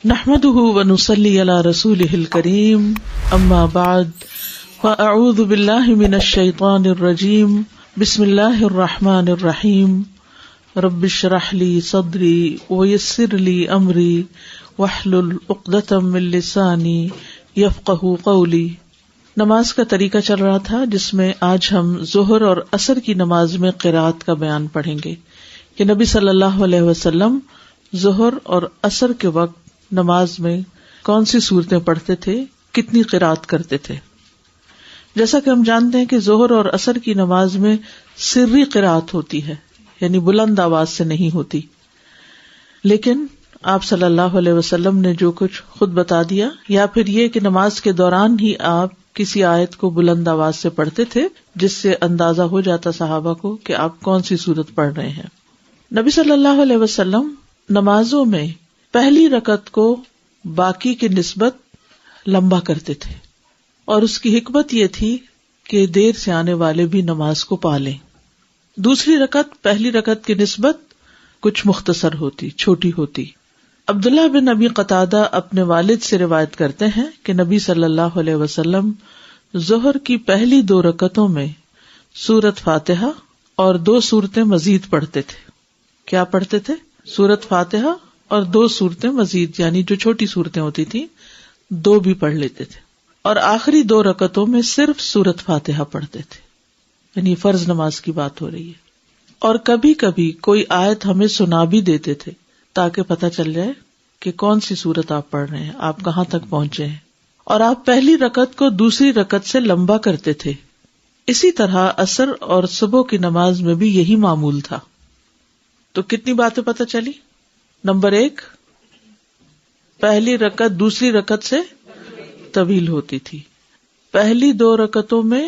نحمده ونصلي على رسوله الكريم اما بعد فاعوذ بالله من الشيطان الرجيم بسم الله الرحمن الرحيم رب اشرح لي صدري ويسر لي امري واحلل عقدة من لساني يفقهوا قولي۔ نماز کا طریقہ چل رہا تھا جس میں آج ہم ظہر اور عصر کی نماز میں قرات کا بیان پڑھیں گے کہ نبی صلی اللہ علیہ وسلم ظہر اور عصر کے وقت نماز میں کون سی صورتیں پڑھتے تھے، کتنی قرات کرتے تھے۔ جیسا کہ ہم جانتے ہیں کہ ظہر اور عصر کی نماز میں سری قرات ہوتی ہے، یعنی بلند آواز سے نہیں ہوتی، لیکن آپ صلی اللہ علیہ وسلم نے جو کچھ خود بتا دیا، یا پھر یہ کہ نماز کے دوران ہی آپ کسی آیت کو بلند آواز سے پڑھتے تھے جس سے اندازہ ہو جاتا صحابہ کو کہ آپ کون سی صورت پڑھ رہے ہیں۔ نبی صلی اللہ علیہ وسلم نمازوں میں پہلی رکعت کو باقی کی نسبت لمبا کرتے تھے، اور اس کی حکمت یہ تھی کہ دیر سے آنے والے بھی نماز کو پا لیں۔ دوسری رکعت پہلی رکعت کی نسبت کچھ مختصر ہوتی، چھوٹی ہوتی۔ عبداللہ بن ابی قتادہ اپنے والد سے روایت کرتے ہیں کہ نبی صلی اللہ علیہ وسلم ظہر کی پہلی 2 رکعتوں میں سورۃ فاتحہ اور 2 سورتیں مزید پڑھتے تھے۔ کیا پڑھتے تھے؟ سورۃ فاتحہ اور 2 سورتیں مزید، یعنی جو چھوٹی صورتیں ہوتی تھی 2 بھی پڑھ لیتے تھے، اور آخری 2 رکعتوں میں صرف سورۃ فاتحہ پڑھتے تھے، یعنی فرض نماز کی بات ہو رہی ہے۔ اور کبھی کبھی کوئی آیت ہمیں سنا بھی دیتے تھے تاکہ پتہ چل جائے کہ کون سی سورت آپ پڑھ رہے ہیں، آپ کہاں تک پہنچے ہیں، اور آپ پہلی رکعت کو دوسری رکعت سے لمبا کرتے تھے۔ اسی طرح عصر اور صبح کی نماز میں بھی یہی معمول تھا۔ تو کتنی باتیں پتہ چلی؟ نمبر 1، پہلی رکعت دوسری رکعت سے طویل ہوتی تھی۔ پہلی 2 رکعتوں میں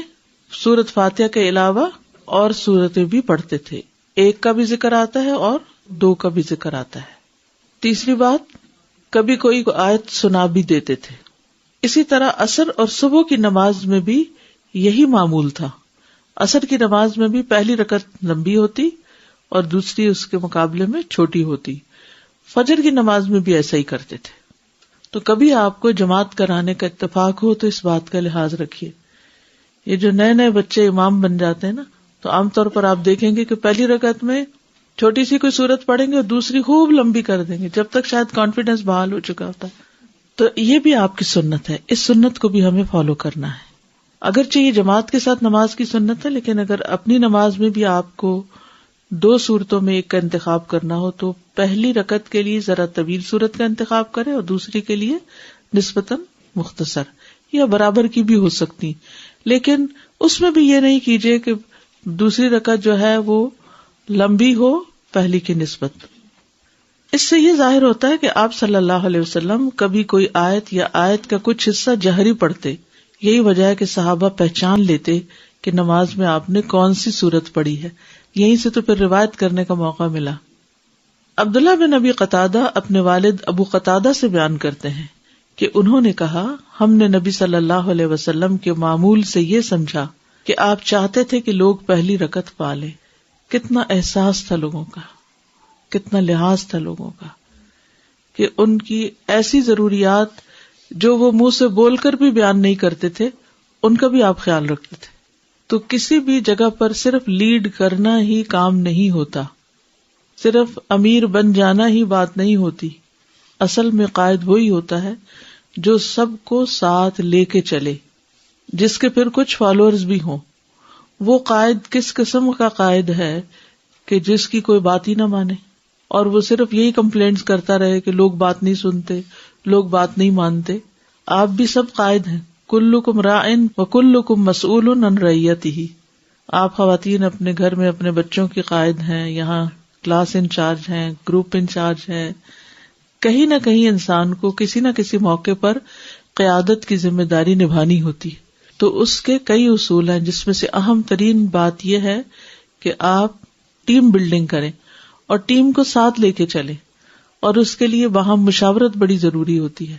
سورۃ فاتحہ کے علاوہ اور سورتیں بھی پڑھتے تھے، 1 کا بھی ذکر آتا ہے اور 2 کا بھی ذکر آتا ہے۔ تیسری بات، کبھی کوئی آیت سنا بھی دیتے تھے۔ اسی طرح عصر اور صبح کی نماز میں بھی یہی معمول تھا۔ عصر کی نماز میں بھی پہلی رکعت لمبی ہوتی اور دوسری اس کے مقابلے میں چھوٹی ہوتی۔ فجر کی نماز میں بھی ایسا ہی کرتے تھے۔ تو کبھی آپ کو جماعت کرانے کا اتفاق ہو تو اس بات کا لحاظ رکھیے۔ یہ جو نئے بچے امام بن جاتے ہیں نا، تو عام طور پر آپ دیکھیں گے کہ پہلی رکعت میں چھوٹی سی کوئی صورت پڑھیں گے اور دوسری خوب لمبی کر دیں گے، جب تک شاید کانفیڈنس بحال ہو چکا ہوتا ہے۔ تو یہ بھی آپ کی سنت ہے، اس سنت کو بھی ہمیں فالو کرنا ہے۔ اگرچہ یہ جماعت کے ساتھ نماز کی سنت ہے، لیکن اگر اپنی نماز میں بھی آپ کو 2 صورتوں میں ایک کا انتخاب کرنا ہو تو پہلی رکعت کے لیے ذرا طویل صورت کا انتخاب کرے اور دوسری کے لیے نسبتاً مختصر، یا برابر کی بھی ہو سکتی، لیکن اس میں بھی یہ نہیں کیجیے کہ دوسری رکعت جو ہے وہ لمبی ہو پہلی کی نسبت۔ اس سے یہ ظاہر ہوتا ہے کہ آپ صلی اللہ علیہ وسلم کبھی کوئی آیت یا آیت کا کچھ حصہ جہری پڑھتے، یہی وجہ ہے کہ صحابہ پہچان لیتے کہ نماز میں آپ نے کون سی صورت پڑھی ہے، یہیں سے تو پھر روایت کرنے کا موقع ملا۔ عبداللہ بن ابی قتادہ اپنے والد ابو قتادہ سے بیان کرتے ہیں کہ انہوں نے کہا، ہم نے نبی صلی اللہ علیہ وسلم کے معمول سے یہ سمجھا کہ آپ چاہتے تھے کہ لوگ پہلی رکعت پا لیں۔ کتنا احساس تھا لوگوں کا، کتنا لحاظ تھا لوگوں کا، کہ ان کی ایسی ضروریات جو وہ منہ سے بول کر بھی بیان نہیں کرتے تھے، ان کا بھی آپ خیال رکھتے تھے۔ تو کسی بھی جگہ پر صرف لیڈ کرنا ہی کام نہیں ہوتا، صرف امیر بن جانا ہی بات نہیں ہوتی۔ اصل میں قائد وہی ہوتا ہے جو سب کو ساتھ لے کے چلے، جس کے پھر کچھ فالوورز بھی ہوں۔ وہ قائد کس قسم کا قائد ہے کہ جس کی کوئی بات ہی نہ مانے، اور وہ صرف یہی کمپلینٹس کرتا رہے کہ لوگ بات نہیں سنتے، لوگ بات نہیں مانتے۔ آپ بھی سب قائد ہیں، کلکم راعٍ وکلکم مسئول عن رعیتہ۔ آپ خواتین اپنے گھر میں اپنے بچوں کی قائد ہیں، یہاں کلاس انچارج ہیں، گروپ انچارج ہیں۔ کہیں نہ کہیں انسان کو کسی نہ کسی موقع پر قیادت کی ذمہ داری نبھانی ہوتی ہے، تو اس کے کئی اصول ہیں، جس میں سے اہم ترین بات یہ ہے کہ آپ ٹیم بلڈنگ کریں اور ٹیم کو ساتھ لے کے چلیں، اور اس کے لیے باہم مشاورت بڑی ضروری ہوتی ہے۔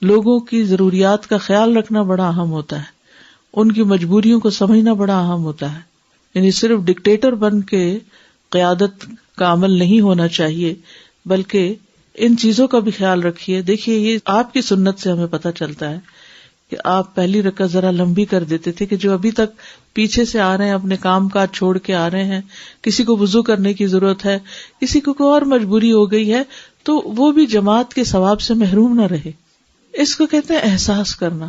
لوگوں کی ضروریات کا خیال رکھنا بڑا اہم ہوتا ہے، ان کی مجبوریوں کو سمجھنا بڑا اہم ہوتا ہے۔ یعنی صرف ڈکٹیٹر بن کے قیادت کا عمل نہیں ہونا چاہیے، بلکہ ان چیزوں کا بھی خیال رکھیے. دیکھیے یہ آپ کی سنت سے ہمیں پتہ چلتا ہے کہ آپ پہلی رکعت ذرا لمبی کر دیتے تھے کہ جو ابھی تک پیچھے سے آ رہے ہیں, اپنے کام کاج چھوڑ کے آ رہے ہیں, کسی کو وضو کرنے کی ضرورت ہے, کسی کو کوئی اور مجبوری ہو گئی ہے, تو وہ بھی جماعت کے ثواب سے محروم نہ رہے. اس کو کہتے ہیں احساس کرنا.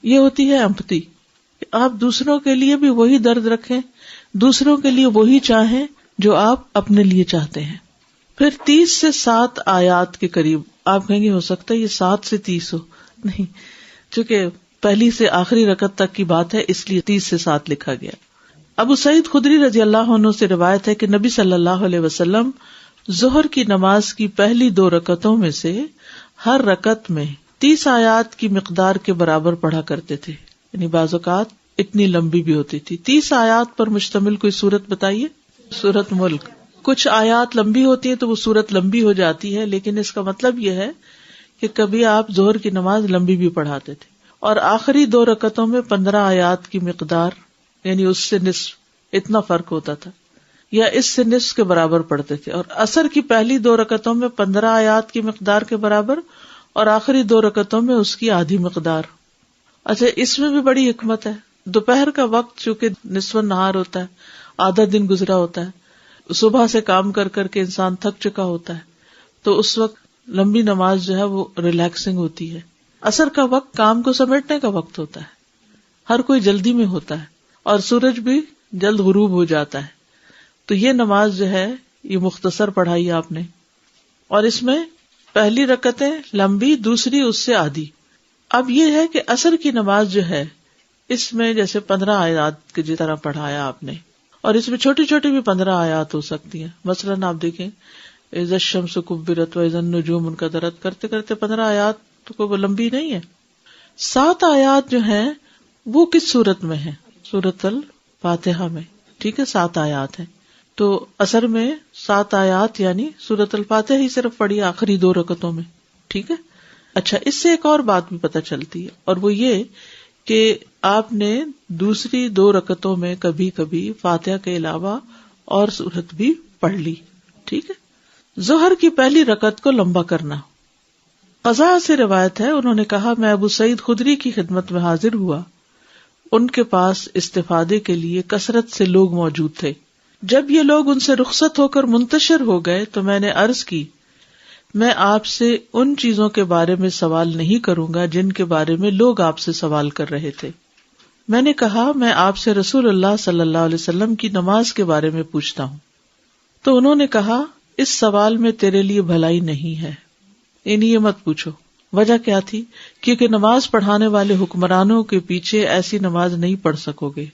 یہ ہوتی ہے امپتی. آپ دوسروں کے لیے بھی وہی درد رکھیں, دوسروں کے لیے وہی چاہیں جو آپ اپنے لیے چاہتے ہیں. پھر 30 سے 7 آیات کے قریب. آپ کہیں گے ہو سکتا ہے یہ 7 سے 30 ہو. نہیں, چونکہ پہلی سے آخری رکعت تک کی بات ہے اس لیے 30 سے 7 لکھا گیا. ابو سعید خدری رضی اللہ عنہ سے روایت ہے کہ نبی صلی اللہ علیہ وسلم ظہر کی نماز کی پہلی 2 رکعتوں میں سے ہر رکعت میں 30 آیات کی مقدار کے برابر پڑھا کرتے تھے. یعنی بعض اوقات اتنی لمبی بھی ہوتی تھی. 30 آیات پر مشتمل کوئی سورت بتائیے. سورت ملک. کچھ آیات لمبی ہوتی ہیں تو وہ سورت لمبی ہو جاتی ہے, لیکن اس کا مطلب یہ ہے کہ کبھی آپ ظہر کی نماز لمبی بھی پڑھاتے تھے. اور آخری 2 رکعتوں میں 15 آیات کی مقدار, یعنی اس سے نصف, اتنا فرق ہوتا تھا, یا اس سے نصف کے برابر پڑھتے تھے. اور عصر کی پہلی 2 رکعتوں میں 15 آیات کی مقدار کے برابر اور آخری 2 رکعتوں میں اس کی آدھی مقدار. اچھا, اس میں بھی بڑی حکمت ہے. دوپہر کا وقت چونکہ نصف النہار ہوتا ہے, آدھا دن گزرا ہوتا ہے, صبح سے کام کر کر کے انسان تھک چکا ہوتا ہے, تو اس وقت لمبی نماز جو ہے وہ ریلیکسنگ ہوتی ہے. عصر کا وقت کام کو سمیٹنے کا وقت ہوتا ہے, ہر کوئی جلدی میں ہوتا ہے, اور سورج بھی جلد غروب ہو جاتا ہے. تو یہ نماز جو ہے یہ مختصر پڑھائی آپ نے, اور اس میں پہلی رکعتیں لمبی, دوسری اس سے آدھی. اب یہ ہے کہ عصر کی نماز جو ہے اس میں جیسے 15 آیات کی جس طرح پڑھایا آپ نے, اور اس میں چھوٹی چھوٹی بھی 15 آیات ہو سکتی ہیں. مثلاً آپ دیکھیں اذا الشمس کبرت واذا النجوم انکدرت کرتے کرتے 15 آیات تو کوئی لمبی نہیں ہے. 7 آیات جو ہیں وہ کس سورت میں ہیں؟ سورۃ الفاتحہ میں. ٹھیک ہے, 7 آیات ہیں. تو عصر میں 7 آیات یعنی سورۃ الفاتحہ ہی صرف پڑھی آخری 2 رکعتوں میں. ٹھیک ہے. اچھا, اس سے ایک اور بات بھی پتہ چلتی ہے, اور وہ یہ کہ آپ نے دوسری 2 رکعتوں میں کبھی کبھی فاتحہ کے علاوہ اور سورت بھی پڑھ لی. ٹھیک ہے. ظہر کی پہلی رکعت کو لمبا کرنا. قضاء سے روایت ہے, انہوں نے کہا میں ابو سعید خدری کی خدمت میں حاضر ہوا, ان کے پاس استفادے کے لیے کثرت سے لوگ موجود تھے. جب یہ لوگ ان سے رخصت ہو کر منتشر ہو گئے تو میں نے عرض کی میں آپ سے ان چیزوں کے بارے میں سوال نہیں کروں گا جن کے بارے میں لوگ آپ سے سوال کر رہے تھے. میں نے کہا میں آپ سے رسول اللہ صلی اللہ علیہ وسلم کی نماز کے بارے میں پوچھتا ہوں. تو انہوں نے کہا اس سوال میں تیرے لیے بھلائی نہیں ہے, یعنی یہ مت پوچھو. وجہ کیا تھی؟ کیونکہ نماز پڑھانے والے حکمرانوں کے پیچھے ایسی نماز نہیں پڑھ سکو گے,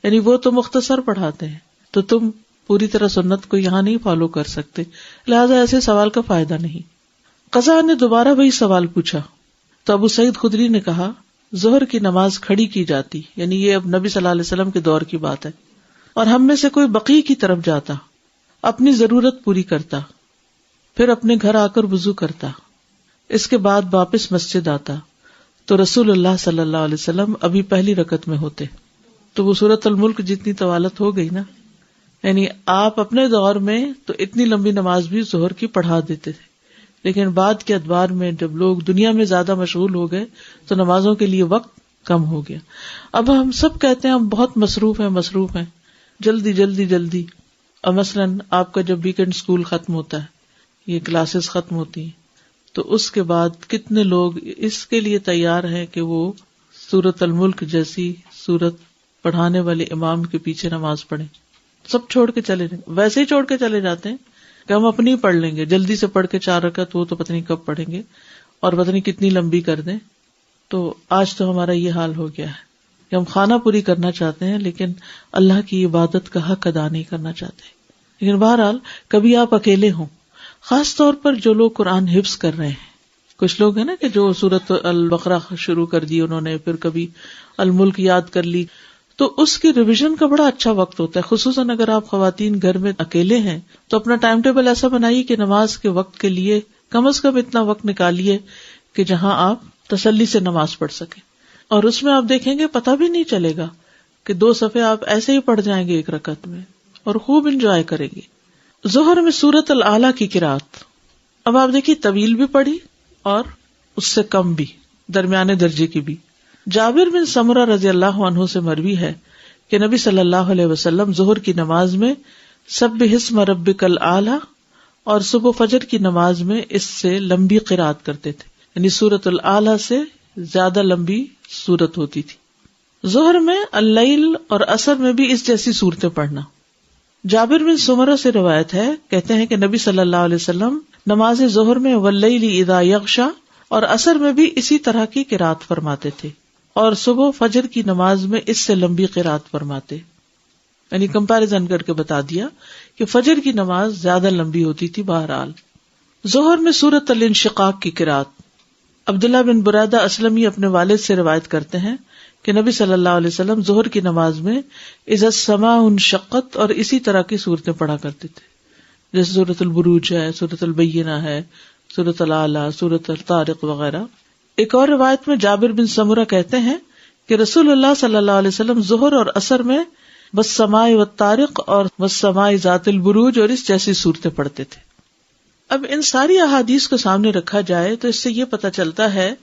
یعنی وہ تو مختصر پڑھاتے ہیں, تو تم پوری طرح سنت کو یہاں نہیں فالو کر سکتے, لہذا ایسے سوال کا فائدہ نہیں. قضاء نے دوبارہ وہی سوال پوچھا تو ابو سعید خدری نے کہا ظہر کی نماز کھڑی کی جاتی, یعنی یہ اب نبی صلی اللہ علیہ وسلم کے دور کی بات ہے, اور ہم میں سے کوئی بقیع کی طرف جاتا, اپنی ضرورت پوری کرتا, پھر اپنے گھر آ کر وضو کرتا, اس کے بعد واپس مسجد آتا, تو رسول اللہ صلی اللہ علیہ وسلم ابھی پہلی رکعت میں ہوتے. تو وہ سورۃ الملک جتنی طوالت ہو گئی نا, یعنی آپ اپنے دور میں تو اتنی لمبی نماز بھی ظہر کی پڑھا دیتے تھے, لیکن بعد کے ادوار میں جب لوگ دنیا میں زیادہ مشغول ہو گئے تو نمازوں کے لیے وقت کم ہو گیا. اب ہم سب کہتے ہیں ہم بہت مصروف ہیں, جلدی جلدی جلدی. اور مثلاً آپ کا جب ویکینڈ اسکول ختم ہوتا ہے, یہ کلاسز ختم ہوتی ہیں, تو اس کے بعد کتنے لوگ اس کے لیے تیار ہیں کہ وہ سورۃ الملک جیسی سورت پڑھانے والے امام کے پیچھے نماز پڑھیں. سب چھوڑ کے چلے جائیں, ویسے ہی چھوڑ کے چلے جاتے ہیں کہ ہم اپنی پڑھ لیں گے, جلدی سے پڑھ کے 4 رکعت, وہ تو پتہ نہیں کب پڑھیں گے اور پتہ نہیں کتنی لمبی کر دیں. تو آج تو ہمارا یہ حال ہو گیا ہے کہ ہم خانہ پوری کرنا چاہتے ہیں لیکن اللہ کی عبادت کا حق ادا نہیں کرنا چاہتے. لیکن بہرحال کبھی آپ اکیلے ہوں, خاص طور پر جو لوگ قرآن حفظ کر رہے ہیں, کچھ لوگ ہیں نا کہ جو سورۃ البقرہ شروع کر دی انہوں نے, پھر کبھی الملک یاد کر لی, تو اس کی ریویژن کا بڑا اچھا وقت ہوتا ہے. خصوصاً اگر آپ خواتین گھر میں اکیلے ہیں تو اپنا ٹائم ٹیبل ایسا بنائیے کہ نماز کے وقت کے لیے کم از کم اتنا وقت نکالیے کہ جہاں آپ تسلی سے نماز پڑھ سکیں, اور اس میں آپ دیکھیں گے پتہ بھی نہیں چلے گا کہ 2 صفحے آپ ایسے ہی پڑھ جائیں گے 1 رکعت میں, اور خوب انجوائے کریں گے. ظہر میں سورۃ الاعلیٰ کی قرات. اب آپ دیکھیے طویل بھی پڑھی اور اس سے کم بھی، درمیانے درجے کی بھی. جابر بن سمرہ رضی اللہ عنہ سے مروی ہے کہ نبی صلی اللہ علیہ وسلم ظہر کی نماز میں سبح اسم ربک الاعلی اور صبح فجر کی نماز میں اس سے لمبی قرات کرتے تھے، یعنی سورۃ الاعلی سے زیادہ لمبی سورت ہوتی تھی. ظہر میں اللیل اور عصر میں بھی اس جیسی صورتیں پڑھنا. جابر بن سمرہ سے روایت ہے، کہتے ہیں کہ نبی صلی اللہ علیہ وسلم نماز ظہر میں واللیل اذا یغشا اور عصر میں بھی اسی طرح کی قرات فرماتے تھے، اور صبح فجر کی نماز میں اس سے لمبی قرات فرماتے. یعنی کمپیریزن کر کے بتا دیا کہ فجر کی نماز زیادہ لمبی ہوتی تھی. بہرحال ظہر میں سورۃ الانشقاق کی قرات. عبداللہ بن برادہ اسلمی اپنے والد سے روایت کرتے ہیں کہ نبی صلی اللہ علیہ وسلم ظہر کی نماز میں اذا السماء انشقت اور اسی طرح کی صورتیں پڑھا کرتے تھے، جیسے سورۃ البروج ہے، سورۃ البینہ ہے، سورۃ الاعلی، سورۃ الطارق وغیرہ. ایک اور روایت میں جابر بن سمرہ کہتے ہیں کہ رسول اللہ صلی اللہ علیہ وسلم ظہر اور عصر میں والسماء والطارق اور والسماء ذات البروج اور اس جیسی صورتیں پڑھتے تھے. اب ان ساری احادیث کو سامنے رکھا جائے تو اس سے یہ پتہ چلتا ہے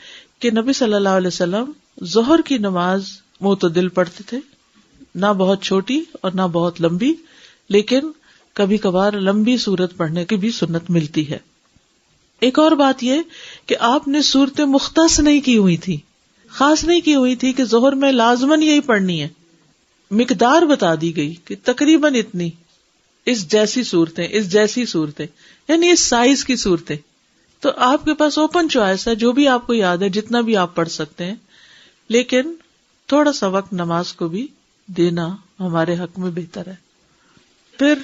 کہ نبی صلی اللہ علیہ وسلم ظہر کی نماز معتدل پڑھتے تھے، نہ بہت چھوٹی اور نہ بہت لمبی، لیکن کبھی کبھار لمبی سورت پڑھنے کی بھی سنت ملتی ہے. ایک اور بات یہ کہ آپ نے صورتیں مختص نہیں کی ہوئی تھی، خاص نہیں کی ہوئی تھی کہ ظہر میں لازماً یہی پڑھنی ہے. مقدار بتا دی گئی کہ تقریباً اتنی، اس جیسی صورتیں یعنی اس سائز کی صورتیں. تو آپ کے پاس اوپن چوائس ہے، جو بھی آپ کو یاد ہے جتنا بھی آپ پڑھ سکتے ہیں، لیکن تھوڑا سا وقت نماز کو بھی دینا ہمارے حق میں بہتر ہے. پھر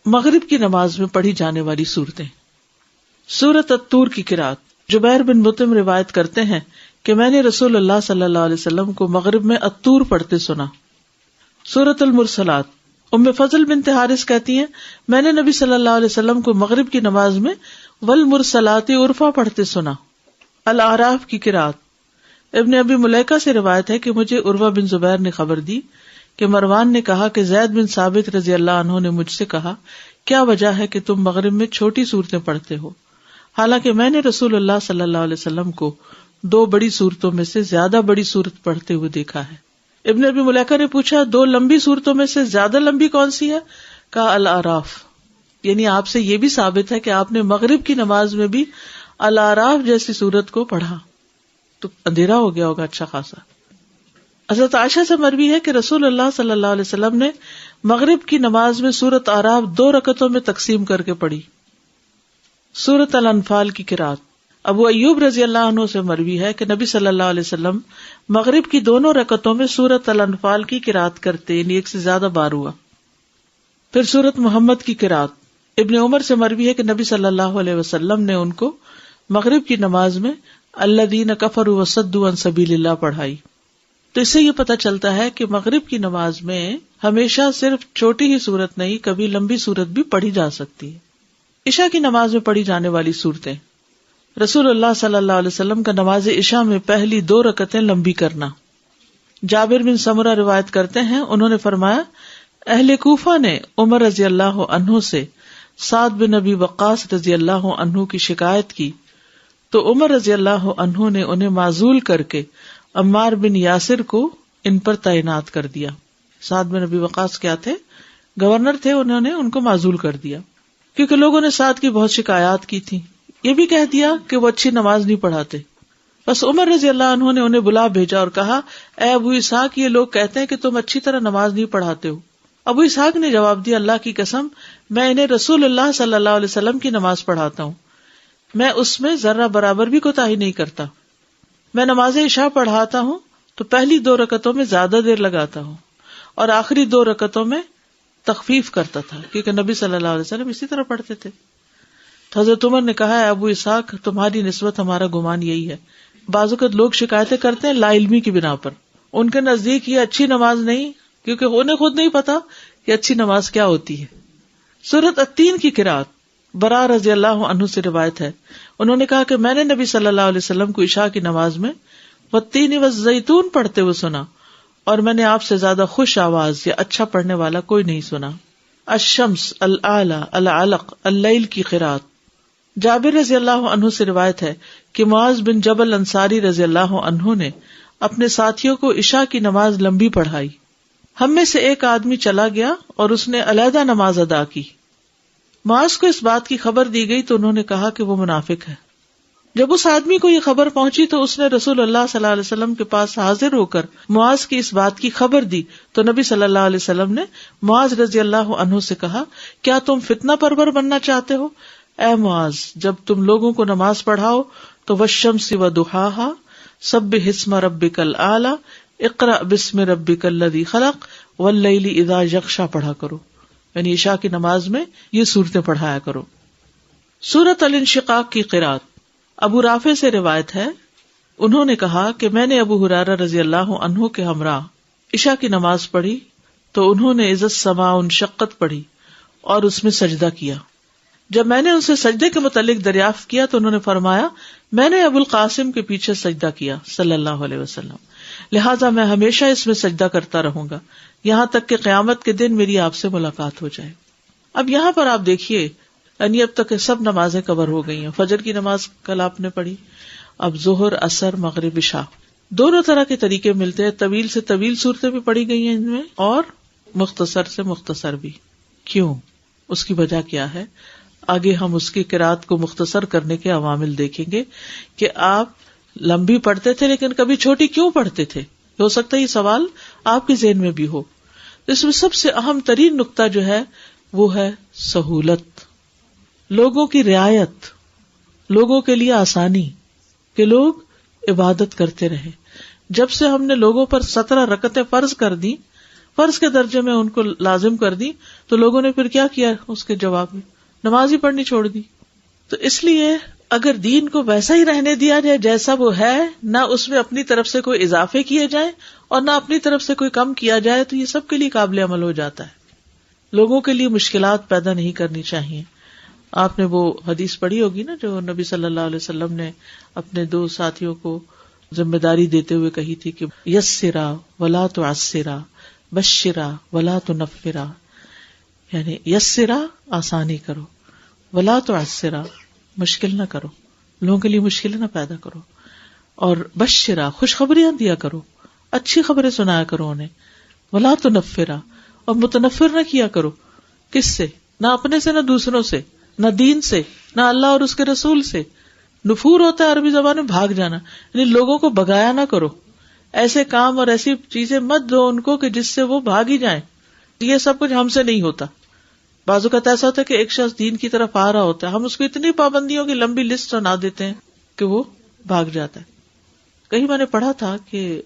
مغرب کی نماز میں پڑھی جانے والی صورتیں. سورۃ الطور کی قرات. جبیر بن مطعم روایت کرتے ہیں کہ میں نے رسول اللہ صلی اللہ علیہ وسلم کو مغرب میں الطور پڑھتے سنا. سورۃ المرسلات. ام فضل بنت حارث کہتی ہیں میں نے نبی صلی اللہ علیہ وسلم کو مغرب کی نماز میں والمرسلات عرفا پڑھتے سنا. الاعراف کی قرات. ابن ابی ملیکہ سے روایت ہے کہ مجھے عروہ بن زبیر نے خبر دی کہ مروان نے کہا کہ زید بن ثابت رضی اللہ عنہ نے مجھ سے کہا کیا وجہ ہے کہ تم مغرب میں چھوٹی صورتیں پڑھتے ہو، حالانکہ میں نے رسول اللہ صلی اللہ علیہ وسلم کو 2 بڑی صورتوں میں سے زیادہ بڑی صورت پڑھتے ہوئے دیکھا ہے. ابن ابی ملیکہ نے پوچھا 2 لمبی صورتوں میں سے زیادہ لمبی کون سی ہے؟ کہا الاعراف. یعنی آپ سے یہ بھی ثابت ہے کہ آپ نے مغرب کی نماز میں بھی الاعراف جیسی صورت کو پڑھا. تو اندھیرا ہو گیا ہوگا اچھا خاصا. حضرت عائشہ سے مروی ہے کہ رسول اللہ صلی اللہ علیہ وسلم نے مغرب کی نماز میں سورۃ اعراف 2 رکعتوں میں تقسیم کر کے پڑھی. سورۃ الانفال کی قرات. ابو ایوب رضی اللہ عنہ سے مروی ہے کہ نبی صلی اللہ علیہ وسلم مغرب کی دونوں رکعتوں میں سورۃ الانفال کی قرات کرتے، یعنی 1 سے زیادہ بار ہوا. پھر سورۃ محمد کی قرات. ابن عمر سے مروی ہے کہ نبی صلی اللہ علیہ وسلم نے ان کو مغرب کی نماز میں الذین کفروا وصدوا عن سبیل اللہ پڑھائی. تو اس سے یہ پتہ چلتا ہے کہ مغرب کی نماز میں ہمیشہ صرف چھوٹی ہی صورت نہیں، کبھی لمبی صورت بھی پڑھی جا سکتی ہے. عشاء کی نماز میں پڑھی جانے والی صورتیں. رسول اللہ صلی اللہ علیہ وسلم کا نماز عشاء میں پہلی 2 رکعتیں لمبی کرنا. جابر بن سمرہ روایت کرتے ہیں انہوں نے فرمایا اہل کوفہ نے عمر رضی اللہ عنہ سے سعد بن ابی وقاص رضی اللہ عنہ کی شکایت کی تو عمر رضی اللہ عنہ نے انہیں معزول کر کے عمار بن یاسر کو ان پر تعینات کر دیا. سعد بن ابی وقاص کیا تھے؟ گورنر تھے، انہوں نے ان کو معزول کر دیا کیونکہ لوگوں نے سعد کی بہت شکایات کی تھی. یہ بھی کہہ دیا کہ وہ اچھی نماز نہیں پڑھاتے. بس عمر رضی اللہ عنہ نے انہیں بلا بھیجا اور کہا اے ابو اسحاق، یہ لوگ کہتے ہیں کہ تم اچھی طرح نماز نہیں پڑھاتے ہو. ابو اسحاق نے جواب دیا اللہ کی قسم میں انہیں رسول اللہ صلی اللہ علیہ وسلم کی نماز پڑھاتا ہوں، میں اس میں ذرہ برابر بھی کوتاہی نہیں کرتا. میں نماز عشاء پڑھاتا ہوں تو پہلی 2 رکعتوں میں زیادہ دیر لگاتا ہوں اور آخری 2 رکعتوں میں تخفیف کرتا تھا کیونکہ نبی صلی اللہ علیہ وسلم اسی طرح پڑھتے تھے. تو حضرت عمر نے کہا ہے ابو اسحاق تمہاری نسبت ہمارا گمان یہی ہے. بعض اوقات لوگ شکایتیں کرتے ہیں لا علمی کی بنا پر، ان کے نزدیک یہ اچھی نماز نہیں کیونکہ انہیں خود نہیں پتا کہ اچھی نماز کیا ہوتی ہے. سورۃ التین کی قرات. برا رضی اللہ عنہ سے روایت ہے انہوں نے کہا کہ میں نے نبی صلی اللہ علیہ وسلم کو عشاء کی نماز میں والتین والزیتون پڑھتے ہوئے سنا اور میں نے آپ سے زیادہ خوش آواز یا اچھا پڑھنے والا کوئی نہیں سنا. الشمس، الاعلی، العلق، اللیل کی قرات. جابر رضی اللہ عنہ سے روایت ہے کہ معاذ بن جبل انصاری رضی اللہ عنہ نے اپنے ساتھیوں کو عشاء کی نماز لمبی پڑھائی. ہم میں سے ایک آدمی چلا گیا اور اس نے علیحدہ نماز ادا کی. معاذ کو اس بات کی خبر دی گئی تو انہوں نے کہا کہ وہ منافق ہے. جب اس آدمی کو یہ خبر پہنچی تو اس نے رسول اللہ صلی اللہ علیہ وسلم کے پاس حاضر ہو کر معاذ کی اس بات کی خبر دی تو نبی صلی اللہ علیہ وسلم نے معاذ رضی اللہ عنہ سے کہا, کیا تم فتنہ پرور بننا چاہتے ہو؟ اے معاذ, جب تم لوگوں کو نماز پڑھاؤ تو والشمس وضحاہا سبح اسم ربک الاعلی اقرأ بسم ربک الذی خلق واللیل اذا یغشی پڑھا کرو, یعنی عشاء کی نماز میں یہ صورتیں پڑھایا کرو. سورۃ الانشقاق کی قرأت. ابو رافع سے روایت ہے, انہوں نے کہا کہ میں نے ابو ہریرہ رضی اللہ عنہ کے ہمراہ عشاء کی نماز پڑھی تو انہوں نے اذا السماء انشقت پڑھی اور اس میں سجدہ کیا. جب میں نے ان سے سجدے کے متعلق دریافت کیا تو انہوں نے فرمایا, میں نے ابو القاسم کے پیچھے سجدہ کیا صلی اللہ علیہ وسلم, لہٰذا میں ہمیشہ اس میں سجدہ کرتا رہوں گا یہاں تک کہ قیامت کے دن میری آپ سے ملاقات ہو جائے. اب یہاں پر آپ دیکھیے, یعنی اب تک سب نمازیں کور ہو گئی ہیں. فجر کی نماز کل آپ نے پڑھی, اب ظہر, عصر, مغرب, عشاء, دونوں طرح کے طریقے ملتے ہیں. طویل سے طویل صورتیں بھی پڑھی گئی ہیں ان میں اور مختصر سے مختصر بھی. کیوں؟ اس کی وجہ کیا ہے؟ آگے ہم اس کی قرات کو مختصر کرنے کے عوامل دیکھیں گے کہ آپ لمبی پڑھتے تھے لیکن کبھی چھوٹی کیوں پڑھتے تھے. ہو سکتا ہے یہ سوال آپ کے ذہن میں بھی ہو. اس میں سب سے اہم ترین نقطہ جو ہے وہ ہے سہولت, لوگوں کی رعایت, لوگوں کے لیے آسانی, کہ لوگ عبادت کرتے رہے. جب سے ہم نے لوگوں پر 17 رکعتیں فرض کر دی, فرض کے درجے میں ان کو لازم کر دی, تو لوگوں نے پھر کیا کیا؟ اس کے جواب میں نماز ہی پڑھنی چھوڑ دی. تو اس لیے اگر دین کو ویسا ہی رہنے دیا جائے جیسا وہ ہے, نہ اس میں اپنی طرف سے کوئی اضافے کیے جائیں اور نہ اپنی طرف سے کوئی کم کیا جائے, تو یہ سب کے لیے قابل عمل ہو جاتا ہے. لوگوں کے لیے مشکلات پیدا نہیں کرنی چاہیے. آپ نے وہ حدیث پڑھی ہوگی نا جو نبی صلی اللہ علیہ وسلم نے اپنے 2 ساتھیوں کو ذمہ داری دیتے ہوئے کہی تھی کہ یسرا ولا تعسرا بشرا ولا تنفرا, یعنی یسرا آسانی کرو, ولا تعسرا مشکل نہ کرو, لوگوں کے لیے مشکل نہ پیدا کرو, اور بشرا خوشخبریاں دیا کرو, اچھی خبریں سنایا کرو انہیں, ولا تنفرا اور متنفر نہ کیا کرو. کس سے؟ نہ اپنے سے, نہ دوسروں سے, نہ دین سے, نہ اللہ اور اس کے رسول سے. نفور ہوتا ہے عربی زبان میں بھاگ جانا, یعنی لوگوں کو بھگایا نہ کرو. ایسے کام اور ایسی چیزیں مت دو ان کو کہ جس سے وہ بھاگ ہی جائیں. یہ سب کچھ ہم سے نہیں ہوتا. بعض اوقات ایسا ہوتا ہے کہ ایک شخص دین کی طرف آ رہا ہوتا ہے, ہم اس کو اتنی پابندیوں کی لمبی لسٹ بنا دیتے ہیں کہ وہ بھاگ جاتا ہے. کہیں میں نے پڑھا تھا کہ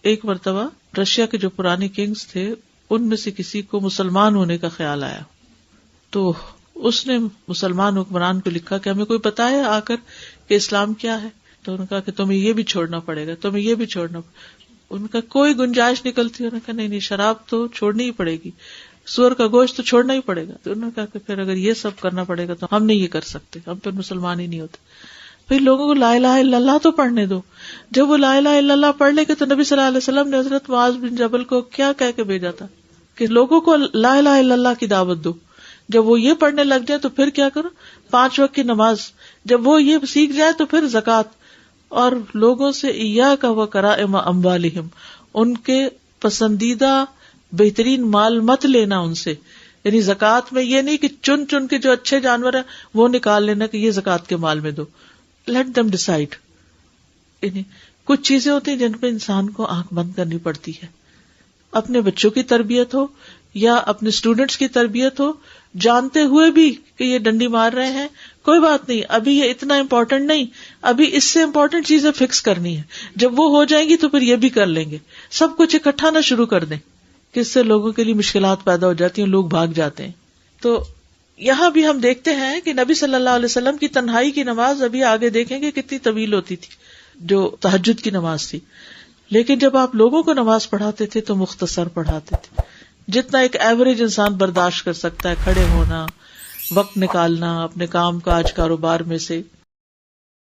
ایک مرتبہ رشیا کے جو پرانے کنگز تھے ان میں سے کسی کو مسلمان ہونے کا خیال آیا, تو اس نے مسلمان حکمران کو لکھا کہ ہمیں کوئی بتائے آ کر کہ اسلام کیا ہے. تو انہوں نے کہا کہ تمہیں یہ بھی چھوڑنا پڑے گا, تمہیں یہ بھی چھوڑنا پڑے گا. ان کا کوئی گنجائش نکلتی, انہوں نے کہا نہیں, شراب تو چھوڑنی ہی پڑے گی, سور کا گوشت تو چھوڑنا ہی پڑے گا. تو انہوں نے کہا کہ پھر اگر یہ سب کرنا پڑے گا تو ہم نہیں یہ کر سکتے, ہم پھر مسلمان ہی نہیں ہوتے. پھر لوگوں کو لا الہ الا اللہ تو پڑھنے دو. جب وہ لا الہ الا اللہ پڑھ لے گے تو نبی صلی اللہ علیہ وسلم نے حضرت معاذ بن جبل کو کیا کہہ کے بھیجا تھا کہ لوگوں کو لا الہ الا اللہ کی دعوت دو. جب وہ یہ پڑھنے لگ جائے تو پھر کیا کرو؟ 5 وقت کی نماز. جب وہ یہ سیکھ جائے تو پھر زکوٰۃ, اور لوگوں سے ایاک وکرائم اموالہم, ان کے پسندیدہ بہترین مال مت لینا ان سے. یعنی زکوٰۃ میں یہ نہیں کہ چن چن کے جو اچھے جانور ہیں وہ نکال لینا کہ یہ زکوٰۃ کے مال میں دو. Let them decide. یعنی کچھ چیزیں ہوتی ہیں جن پہ انسان کو آنکھ بند کرنی پڑتی ہے. اپنے بچوں کی تربیت ہو یا اپنے اسٹوڈینٹس کی تربیت ہو, جانتے ہوئے بھی کہ یہ ڈنڈی مار رہے ہیں, کوئی بات نہیں, ابھی یہ اتنا امپورٹنٹ نہیں, ابھی اس سے امپورٹنٹ چیزیں فکس کرنی ہے. جب وہ ہو جائیں گی تو پھر یہ بھی کر لیں گے. سب کچھ اکٹھا نہ شروع کر دیں کہ اس سے لوگوں کے لیے مشکلات پیدا ہو جاتی ہیں, لوگ بھاگ جاتے ہیں. تو یہاں بھی ہم دیکھتے ہیں کہ نبی صلی اللہ علیہ وسلم کی تنہائی کی نماز, ابھی آگے دیکھیں گے کتنی طویل ہوتی تھی, جو تہجد کی نماز تھی. لیکن جب آپ لوگوں کو نماز پڑھاتے تھے تو مختصر پڑھاتے تھے, جتنا ایک ایوریج انسان برداشت کر سکتا ہے. کھڑے ہونا, وقت نکالنا, اپنے کام کاج کاروبار میں سے